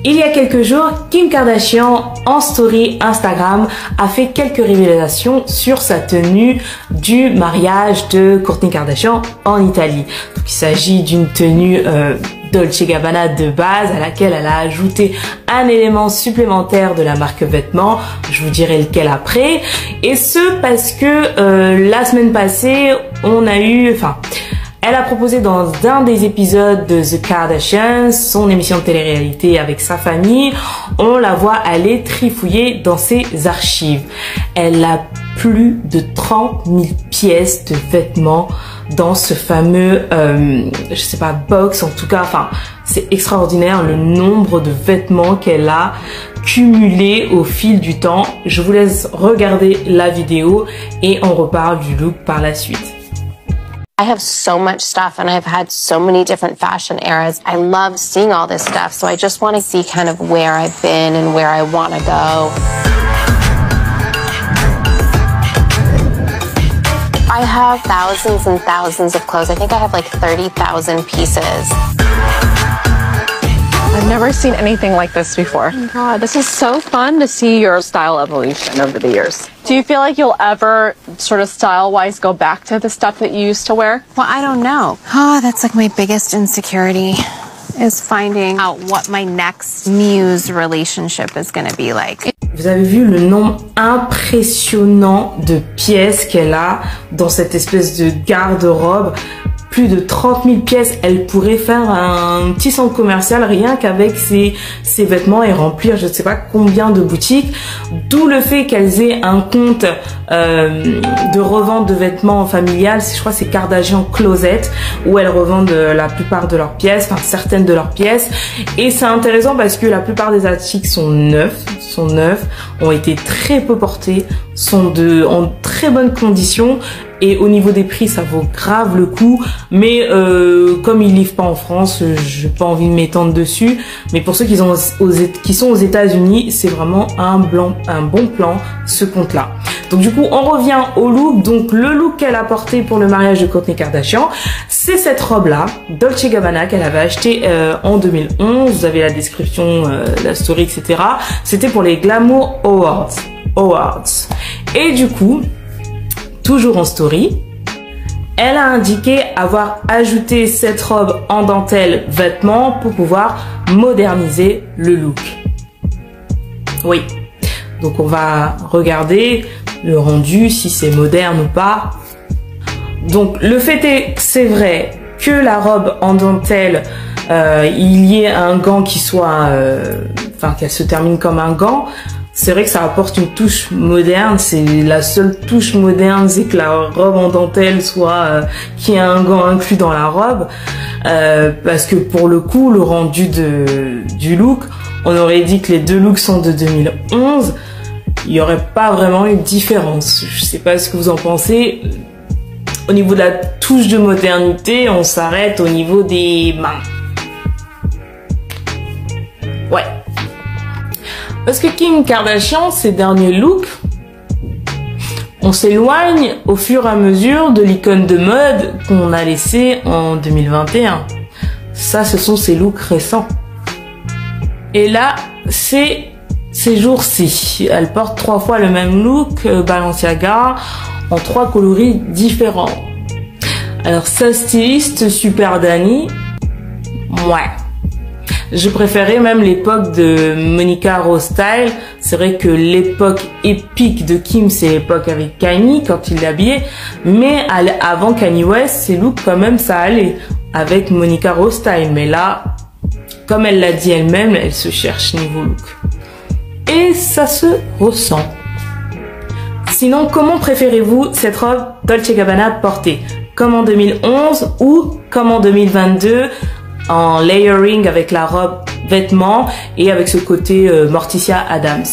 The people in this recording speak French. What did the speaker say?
Il y a quelques jours, Kim Kardashian, en story Instagram, a fait quelques révélations sur sa tenue du mariage de Kourtney Kardashian en Italie. Donc, il s'agit d'une tenue Dolce & Gabbana de base à laquelle elle a ajouté un élément supplémentaire de la marque vêtements. Je vous dirai lequel après. Et ce parce que la semaine passée, elle a proposé dans un des épisodes de The Kardashians, son émission de télé-réalité avec sa famille, on la voit aller trifouiller dans ses archives. Elle a plus de 30 000 pièces de vêtements dans ce fameux, box en tout cas, c'est extraordinaire le nombre de vêtements qu'elle a cumulés au fil du temps. Je vous laisse regarder la vidéo et on reparle du look par la suite. I have so much stuff and I've had so many different fashion eras. I love seeing all this stuff, so I just want to see kind of where I've been and where I want to go. I have thousands and thousands of clothes. I think I have like 30,000 pieces. I've never seen anything like this before. Oh my God, this is so fun to see your style evolution over the years. Do you feel like you'll ever sort of style-wise go back to the stuff that you used to wear? Well, I don't know. Oh, that's like my biggest insecurity is finding out what my next muse relationship is going to be like. Vous avez vu le nombre impressionnant de pièces qu'elle a dans cette espèce de garde-robe. Plus de 30 000 pièces, elle pourrait faire un petit centre commercial rien qu'avec ses vêtements et remplir je ne sais pas combien de boutiques. D'où le fait qu'elles aient un compte de revente de vêtements familial, je crois que c'est Kardashian Closet, où elles revendent la plupart de leurs pièces, enfin certaines de leurs pièces. Et c'est intéressant parce que la plupart des articles sont neufs, ont été très peu portés, sont en très bonnes conditions. Et au niveau des prix, ça vaut grave le coup. Mais comme ils livrent pas en France, j'ai pas envie de m'étendre dessus. Mais pour ceux qui sont aux États-Unis, c'est vraiment un bon plan, ce compte-là. Donc du coup, on revient au look. Donc le look qu'elle a porté pour le mariage de Kourtney Kardashian, c'est cette robe-là, Dolce & Gabbana, qu'elle avait achetée en 2011. Vous avez la description, la story, etc. C'était pour les Glamour Awards. Et du coup, toujours en story, elle a indiqué avoir ajouté cette robe en dentelle vêtements pour pouvoir moderniser le look. Oui, donc on va regarder le rendu, si c'est moderne ou pas. Donc le fait est que c'est vrai que la robe en dentelle, il y ait un gant qui soit, qu'elle se termine comme un gant. C'est vrai que ça apporte une touche moderne, c'est la seule touche moderne, c'est que la robe en dentelle soit qu'il y ait un gant inclus dans la robe, parce que pour le coup, le rendu du look, on aurait dit que les deux looks sont de 2011, il n'y aurait pas vraiment une différence. Je sais pas ce que vous en pensez. Au niveau de la touche de modernité, on s'arrête au niveau des mains. Ouais. Parce que Kim Kardashian, ses derniers looks, on s'éloigne au fur et à mesure de l'icône de mode qu'on a laissée en 2021. Ça, ce sont ses looks récents. Et là, c'est ces jours-ci. Elle porte 3 fois le même look, Balenciaga, en 3 coloris différents. Alors, sa styliste, Super Dani, ouais. Je préférais même l'époque de Monica Rose Style. C'est vrai que l'époque épique de Kim, c'est l'époque avec Kanye quand il l'habillait. Mais avant Kanye West, ses looks quand même ça allait avec Monica Rose Style. Mais là, comme elle l'a dit elle-même, elle se cherche niveau look. Et ça se ressent. Sinon, comment préférez-vous cette robe Dolce & Gabbana portée? Comme en 2011 ou comme en 2022 en layering avec la robe vêtements et avec ce côté Morticia Adams?